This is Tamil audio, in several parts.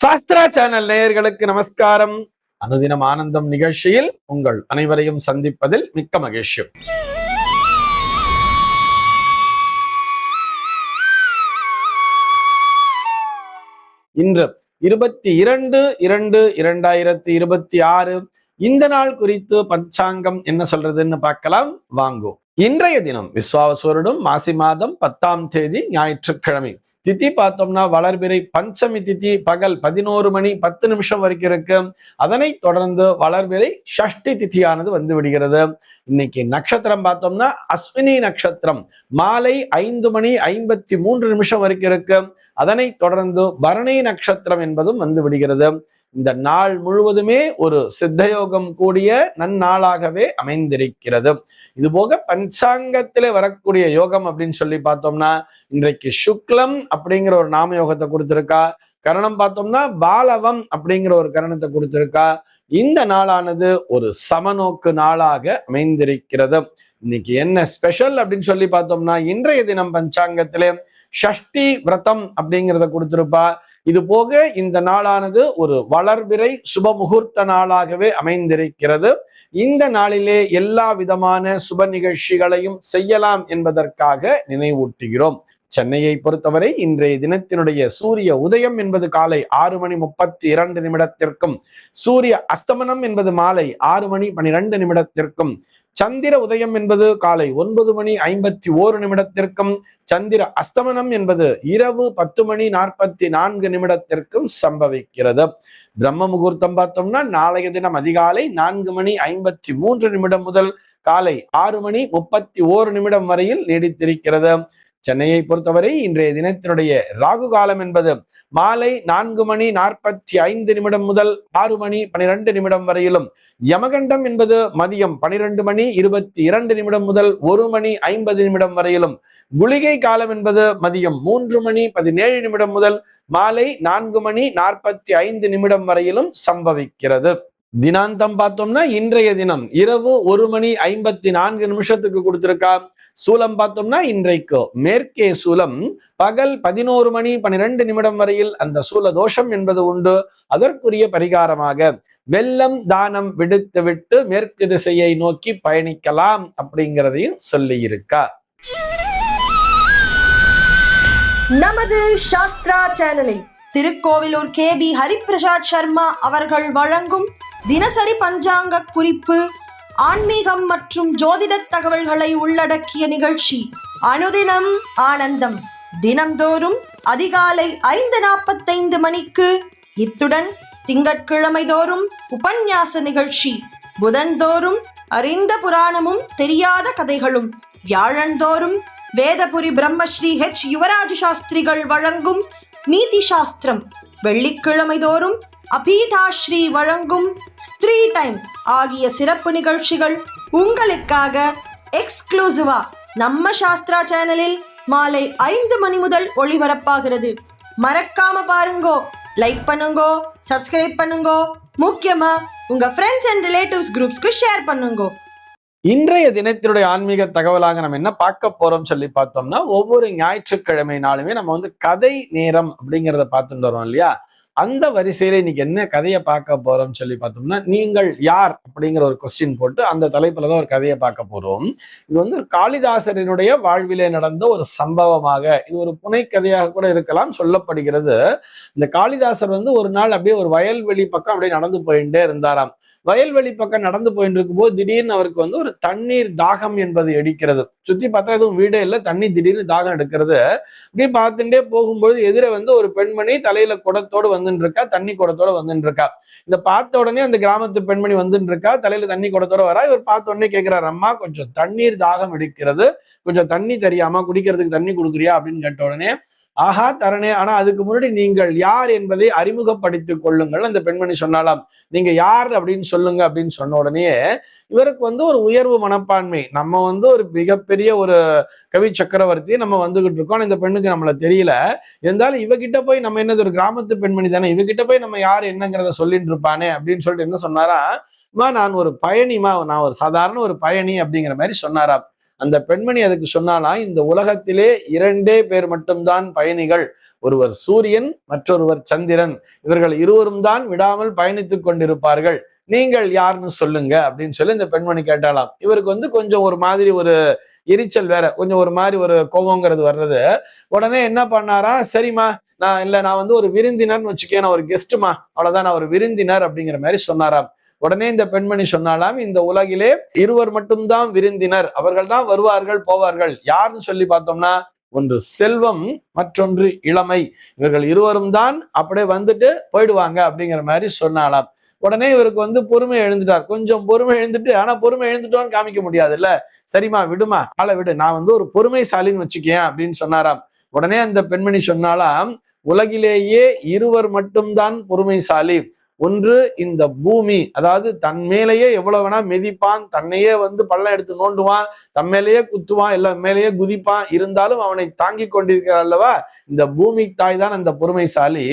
சாஸ்திரா சேனல் நேயர்களுக்கு நமஸ்காரம். அனுதினம் ஆனந்தம் நிகழ்ச்சியில் உங்கள் அனைவரையும் சந்திப்பதில் மிக்க மகிழ்ச்சி. இன்று 22/2/2026 இந்த நாள் குறித்து பஞ்சாங்கம் என்ன சொல்றதுன்னு பார்க்கலாம் வாங்கோ. இன்றைய தினம் விஸ்வாவசுவருடன் மாசி மாதம் 10ஆம் தேதி ஞாயிற்றுக்கிழமை. திதி பார்த்தோம்னா வளர்பிறை பஞ்சமி திதி பகல் 11 மணி 10 நிமிஷம் வரைக்கும் இருக்கு. அதனை தொடர்ந்து வளர்பிறை ஷஷ்டி திதியானது வந்து விடுகிறது. இன்னைக்கு நட்சத்திரம் பார்த்தோம்னா அஸ்வினி நட்சத்திரம் மாலை 5 மணி 53 நிமிஷம் வரைக்கும் இருக்கு. அதனை தொடர்ந்து பரணி நட்சத்திரம் என்பதும் வந்து விடுகிறது. இந்த நாள் முழுவதுமே ஒரு சித்தயோகம் கூடிய நன்னாளாகவே அமைந்திருக்கிறது. இது போக பஞ்சாங்கத்திலே வரக்கூடிய யோகம் அப்படின்னு சொல்லி பார்த்தோம்னா இன்றைக்கு சுக்லம் அப்படிங்கிற ஒரு நாம யோகத்தை கொடுத்திருக்கா. கரணம் பார்த்தோம்னா பாலவம் அப்படிங்கிற ஒரு கரணத்தை கொடுத்திருக்கா. இந்த நாளானது ஒரு சமநோக்கு நாளாக அமைந்திருக்கிறது. இன்னைக்கு என்ன ஸ்பெஷல் அப்படின்னு சொல்லி பார்த்தோம்னா இன்றைய தினம் பஞ்சாங்கத்திலே ஷஷ்டி விரதம் அப்படிங்கிறத கொடுத்திருப்பா. இது போக இந்த நாளானது ஒரு வளர்பிறை சுப முகூர்த்த நாளாகவே அமைந்திருக்கிறது. இந்த நாளிலே எல்லா விதமான சுப நிகழ்ச்சிகளையும் செய்யலாம் என்பதற்காக நினைவூட்டுகிறோம். சென்னையை பொறுத்தவரை இன்றைய தினத்தினுடைய சூரிய உதயம் என்பது காலை 6 மணி 32 நிமிடத்திற்கும் சூரிய அஸ்தமனம் என்பது மாலை 6 மணி 12 நிமிடத்திற்கும் சந்திர உதயம் என்பது காலை 9 மணி 51 நிமிடத்திற்கும் சந்திர அஸ்தமனம் என்பது இரவு 10 மணி 44 நிமிடத்திற்கும் சம்பவிக்கிறது. பிரம்ம முகூர்த்தம் பார்த்தோம்னா நாளைய தினம் அதிகாலை 4 மணி 53 நிமிடம் முதல் காலை 6 மணி 31 நிமிடம் வரையில் நீடித்திருக்கிறது. சென்னையை பொறுத்தவரை இன்றைய தினத்தினுடைய ராகு காலம் என்பது மாலை 4 மணி 45 நிமிடம் முதல் 6 மணி 12 நிமிடம் வரையிலும், யமகண்டம் என்பது மதியம் 12 மணி 22 நிமிடம் முதல் 1 மணி 50 நிமிடம் வரையிலும், குளிகை காலம் என்பது மதியம் 3 மணி 17 நிமிடம் முதல் மாலை 4 மணி 45 நிமிடம் வரையிலும் சம்பவிக்கிறது. தினாந்தம் பார்த்தோம்னா இன்றைய தினம் இரவு 1 மணி 54 நிமிஷத்துக்கு கொடுத்திருக்கா. சூலம் பார்த்தோம்னா இன்றைக்கு மேற்கே சூலம் பகல் 11 மணி 12 நிமிடம் வரையில் அந்த சூல தோஷம் என்பது உண்டு. அதற்குரிய பரிகாரமாக வெள்ளம் தானம் விடுத்து விட்டு மேற்கு திசையை நோக்கி பயணிக்கலாம் அப்படிங்கிறதையும் சொல்லி இருக்கா. நமது சாஸ்திரா சேனலில் திருக்கோவிலூர் KB ஹரிபிரசாத் சர்மா அவர்கள் வழங்கும் தினசரி பஞ்சாங்க குறிப்பு, ஆன்மீகம் மற்றும் ஜோதிட தகவல்களை உள்ளடக்கிய நிகழ்ச்சி அனுதினம் ஆனந்தம். தினம்தோறும் அதிகாலை 5:45 மணிக்கு. இத்துடன் திங்கட்கிழமை தோறும் உபன்யாச நிகழ்ச்சி, புதன்தோறும் அறிந்த புராணமும் தெரியாத கதைகளும், வியாழந்தோறும் வேதபுரி பிரம்மஸ்ரீ யுவராஜ சாஸ்திரிகள் வழங்கும் நீதி சாஸ்திரம், வெள்ளிக்கிழமை தோறும் அபீதாஸ்ரீ வழங்கும் ஸ்திரீ டைம் ஆகிய சிறப்பு நிகழ்ச்சிகள் உங்களுக்காக எக்ஸ்க்ளூசிவா நம்ம சாஸ்திரா சேனலில் மாலை 5 மணி முதல் ஒளிபரப்பாகிறது. மறக்காம பாருங்கோ, லைக் பண்ணுங்கோ, சப்ஸ்கிரைப் பண்ணுங்கோ, முக்கியமா உங்க ஃப்ரெண்ட்ஸ் அண்ட் ரிலேட்டிவ்ஸ் குரூப்ஸ்க்கு ஷேர் பண்ணுங்கோ. இன்றைய தினத்தினுடைய ஆன்மீக தகவலாக நம்ம என்ன பார்க்க போறோம் சொல்லி பார்த்தோம்னா, ஒவ்வொரு ஞாயிற்றுக்கிழமை நாளுமே நம்ம கதை நேரம் அப்படிங்கிறத பார்த்துட்டு வரோம் இல்லையா. அந்த வரிசையில இன்னைக்கு என்ன கதையை பார்க்க போறோம் சொல்லி பார்த்தோம்னா, நீங்கள் யார் அப்படிங்கிற ஒரு கொஸ்டின் போட்டு அந்த தலைப்புலதான் ஒரு கதையை பார்க்க போறோம். இது ஒரு காளிதாசரினுடைய வாழ்விலே நடந்த ஒரு சம்பவமாக, இது ஒரு புனைக்கதையாக கூட இருக்கலாம் சொல்லப்படுகிறது. இந்த காளிதாசர் ஒரு நாள் அப்படியே ஒரு வயல்வெளி பக்கம் அப்படியே நடந்து போயிட்டே இருந்தாராம். வயல்வெளி பக்கம் நடந்து போயிட்டு இருக்கும் போது திடீர்னு அவருக்கு ஒரு தண்ணீர் தாகம் என்பது எடுக்கிறது. சுத்தி பார்த்தா எதுவும் வீடே இல்லை, தண்ணி திடீர்னு தாகம் எடுக்கிறது. இப்படி பார்த்துட்டே போகும்போது எதிர ஒரு பெண்மணி தலையில குடத்தோடு வந்துட்டு இருக்கா, தண்ணி குடத்தோட வந்துட்டு இருக்கா. இதை பார்த்த உடனே அந்த கிராமத்து பெண்மணி வந்துட்டு இருக்கா, தலையில தண்ணி குடத்தோட வரா. இவர் பார்த்த உடனே கேட்கிறார், அம்மா கொஞ்சம் தண்ணீர் தாகம் எடுக்கிறது, கொஞ்சம் தண்ணி தெரியாமா, குடிக்கிறதுக்கு தண்ணி கொடுக்குறியா அப்படின்னு கேட்ட உடனே, ஆஹா தரணே, ஆனா அதுக்கு முன்னாடி நீங்கள் யார் என்பதை அறிமுகப்படுத்திக் கொள்ளுங்கள். அந்த பெண்மணி சொன்னாலாம், நீங்க யார் அப்படின்னு சொல்லுங்க அப்படின்னு சொன்ன உடனே இவருக்கு ஒரு உயர்வு மனப்பான்மை. நம்ம ஒரு மிகப்பெரிய ஒரு கவி சக்கரவர்த்தி நம்ம வந்துகிட்டு இருக்கோம், இந்த பெண்ணுக்கு நம்மள தெரியல, இருந்தாலும் இவகிட்ட போய் நம்ம என்னது ஒரு கிராமத்து பெண்மணி தானே, இவகிட்ட போய் நம்ம யார் என்னங்கிறத சொல்லிட்டு இருப்பானே அப்படின்னு சொல்லிட்டு என்ன சொன்னாரா, நான் ஒரு பயணிமா, நான் ஒரு சாதாரண ஒரு பயணி அப்படிங்கிற மாதிரி சொன்னாராம். அந்த பெண்மணி அதுக்கு சொன்னாலாம், இந்த உலகத்திலே 2 பேர் மட்டும்தான் பயணிகள். ஒருவர் சூரியன், மற்றொருவர் சந்திரன். இவர்கள் இருவரும் தான் விடாமல் பயணித்துக் கொண்டிருப்பார்கள். நீங்கள் யாருன்னு சொல்லுங்க அப்படின்னு சொல்லி இந்த பெண்மணி கேட்டாலாம். இவருக்கு கொஞ்சம் ஒரு மாதிரி ஒரு எரிச்சல் வேற, கொஞ்சம் ஒரு மாதிரி ஒரு கோபங்கிறது வர்றது. உடனே என்ன பண்ணாரா, சரிம்மா நான் ஒரு விருந்தினர்னு வச்சுக்கேன், நான் ஒரு கெஸ்ட்டுமா, அவ்வளவுதான், நான் ஒரு விருந்தினர் அப்படிங்கிற மாதிரி சொன்னாராம். உடனே இந்த பெண்மணி சொன்னாலாம், இந்த உலகிலே இருவர் மட்டும்தான் விருந்தினர், அவர்கள் தான் வருவார்கள் போவார்கள். யாருன்னு சொல்லி பார்த்தோம்னா, ஒன்று செல்வம், மற்றொன்று இளமை. இவர்கள் இருவரும் தான் அப்படியே வந்துட்டு போயிடுவாங்க அப்படிங்கிற மாதிரி சொன்னாலாம். உடனே இவருக்கு பொறுமை எழுந்துட்டார். கொஞ்சம் பொறுமை எழுந்துட்டு, ஆனா பொறுமை எழுந்துட்டோன்னு காமிக்க முடியாது இல்ல. சரிம்மா விடுமா, ஆளை விடு, நான் ஒரு பொறுமைசாலின்னு வச்சுக்கேன் அப்படின்னு சொன்னாராம். உடனே அந்த பெண்மணி சொன்னாலாம், உலகிலேயே இருவர் மட்டும்தான் பொறுமைசாலி. ஒன்று இந்த பூமி, அதாவது தன் மேலேயே எவ்வளவு வேணா மிதிப்பான், தன்னையே பள்ளம் எடுத்து நோண்டுவான், தன் மேலேயே குத்துவான், எல்லாம் மேலேயே குதிப்பான், இருந்தாலும் அவனை தாங்கி கொண்டிருக்கிற அல்லவா இந்த பூமி தாய் தான் அந்த பொறுமைசாலி.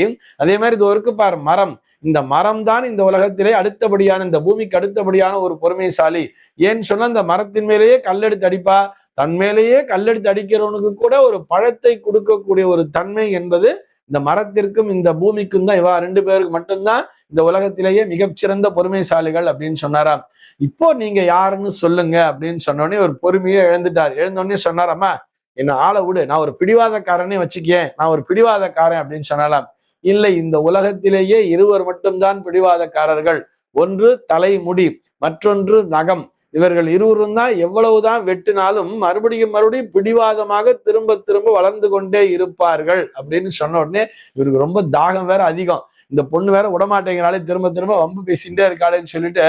அதே மாதிரி இது இருக்கு பார் மரம், இந்த மரம் தான் இந்த உலகத்திலே அடுத்தபடியான, இந்த பூமிக்கு அடுத்தபடியான ஒரு பொறுமைசாலி. ஏன்னு சொன்னா இந்த மரத்தின் மேலேயே கல்லெடுத்து அடிப்பா, தன் மேலேயே கல்லெடுத்து அடிக்கிறவனுக்கு கூட ஒரு பழத்தை கொடுக்கக்கூடிய ஒரு தன்மை என்பது இந்த மரத்திற்கும் இந்த பூமிக்கும் தான். இவா 2 பேருக்கு மட்டும்தான் இந்த உலகத்திலேயே மிகச்சிறந்த பொறுமைசாலிகள் அப்படின்னு சொன்னாராம். இப்போ நீங்க யாருன்னு சொல்லுங்க அப்படின்னு சொன்னோடனே ஒரு பொறுமையே எழுந்துட்டார். எழுந்தோடனே சொன்னாராம்மா, என்ன ஆளை விடு, நான் ஒரு பிடிவாதக்காரனே வச்சுக்கேன், நான் ஒரு பிடிவாதக்காரன் அப்படின்னு சொன்னாலாம். இல்லை, இந்த உலகத்திலேயே இருவர் மட்டும்தான் பிடிவாதக்காரர்கள். ஒன்று தலைமுடி, மற்றொன்று நகம். இவர்கள் இருவரும் தான் எவ்வளவுதான் வெட்டினாலும் மறுபடியும் பிடிவாதமாக திரும்ப திரும்ப வளர்ந்து கொண்டே இருப்பார்கள் அப்படின்னு சொன்ன உடனே இவருக்கு ரொம்ப தாகம் வேற அதிகம். இந்த பொண்ணு வேற விடமாட்டேங்கிறாலே, திரும்ப திரும்ப வம்பு பேசிட்டே இருக்காளேன்னு சொல்லிட்டு,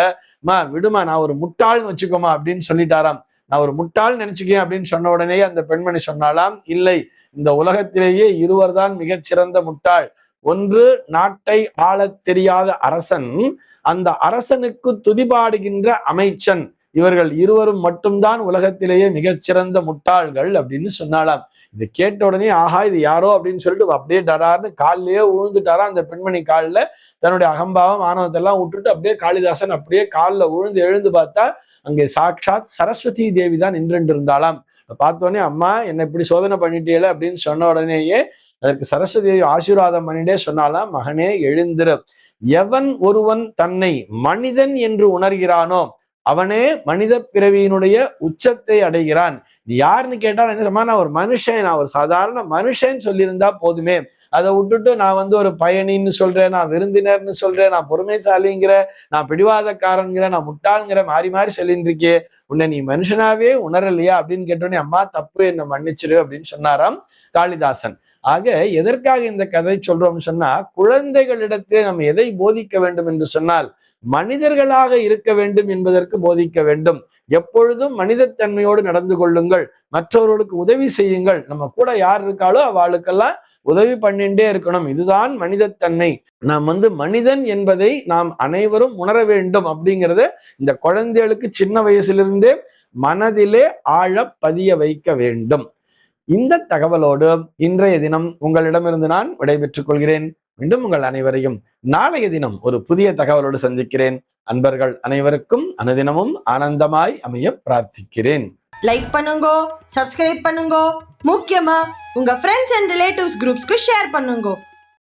விடுமா, நான் ஒரு முட்டாள்னு வச்சுக்கோமா அப்படின்னு சொல்லிட்டாராம். நான் ஒரு முட்டாள் நினைச்சுக்கேன் அப்படின்னு சொன்ன உடனே அந்த பெண்மணி சொன்னாலாம், இல்லை, இந்த உலகத்திலேயே இருவர் தான் மிகச்சிறந்த முட்டாள். ஒன்று நாட்டை ஆளத் தெரியாத அரசன், அந்த அரசனுக்கு துதிபாடுகின்ற அமைச்சன். இவர்கள் இருவரும் மட்டும்தான் உலகத்திலேயே மிகச்சிறந்த முட்டாள்கள் அப்படின்னு சொன்னாலாம். இதை கேட்ட உடனே, ஆஹா இது யாரோ அப்படின்னு சொல்லிட்டு அப்படியே டடார்னு காலிலேயே விழுந்துட்டாரா. அந்த பெண்மணி காலில் தன்னுடைய அகம்பாவம் ஆணவத்தை எல்லாம் விட்டுட்டு அப்படியே காளிதாசன் அப்படியே காலில் விழுந்து எழுந்து பார்த்தா அங்கே சாட்சாத் சரஸ்வதி தேவி தான் நின்று இருந்தாலாம். பார்த்தோடனே, அம்மா என்னை இப்படி சோதனை பண்ணிட்டீல அப்படின்னு சொன்ன உடனேயே அதற்கு சரஸ்வதி தேவி ஆசீர்வாதம் பண்ணிட்டே சொன்னாலாம், மகனே எழுந்திரு. எவன் ஒருவன் தன்னை மனிதன் என்று உணர்கிறானோ அவனே மனித பிறவியினுடைய உச்சத்தை அடைகிறான். நீ யாருன்னு கேட்டா என்ன சொன்னா, நான் ஒரு மனுஷன், நான் ஒரு சாதாரண மனுஷன் சொல்லியிருந்தா போதுமே. அதை விட்டுட்டு நான் ஒரு பயணின்னு சொல்றேன், நான் விருந்தினர்னு சொல்றேன், நான் பொறுமைசாலிங்கிற, நான் பிடிவாதக்காரங்கிற, நான் முட்டாளுங்கிற, மாறி மாறி சொல்லிட்டு இருக்கே, உன்னை நீ மனுஷனாவே உணரலையா அப்படின்னு கேட்டோன்னே, அம்மா தப்பு, என்னை மன்னிச்சிரு அப்படின்னு சொன்னாராம் காளிதாசன். ஆக எதற்காக இந்த கதை சொல்றோம்னு சொன்னா, குழந்தைகளிடத்திலே நம்ம எதை போதிக்க வேண்டும் என்று சொன்னால், மனிதர்களாக இருக்க வேண்டும் என்பதற்கு போதிக்க வேண்டும். எப்பொழுதும் மனிதத்தன்மையோடு நடந்து கொள்ளுங்கள், மற்றவர்களுக்கு உதவி செய்யுங்கள். நம்ம கூட யார் இருக்காளோ அவளுக்கெல்லாம் உதவி பண்ணிட்டே இருக்கணும். இதுதான் மனிதத்தன்மை. நாம் மனிதன் என்பதை நாம் அனைவரும் உணர வேண்டும் அப்படிங்கிறத இந்த குழந்தைகளுக்கு சின்ன வயசிலிருந்தே மனதிலே ஆழ பதிய வைக்க வேண்டும். இந்த தகவலோடு இன்றைய தினம் உங்களிடமிருந்து நான் விடைபெற்றுக் கொள்கிறேன். மீண்டும் உங்கள் அனைவரையும் நாளைய தினம் ஒரு புதிய தகவலோடு சந்திக்கிறேன். அன்பர்கள் அனைவருக்கும் அனுதினமும் ஆனந்தமாய் அமைய பிரார்த்திக்கிறேன். லைக் பண்ணுங்க, சப்ஸ்கிரைப் பண்ணுங்க, முக்கியமா உங்க ஃப்ரெண்ட்ஸ் அண்ட் ரிலேட்டிவ்ஸ் குரூப்ஸ்க்கு ஷேர் பண்ணுங்க.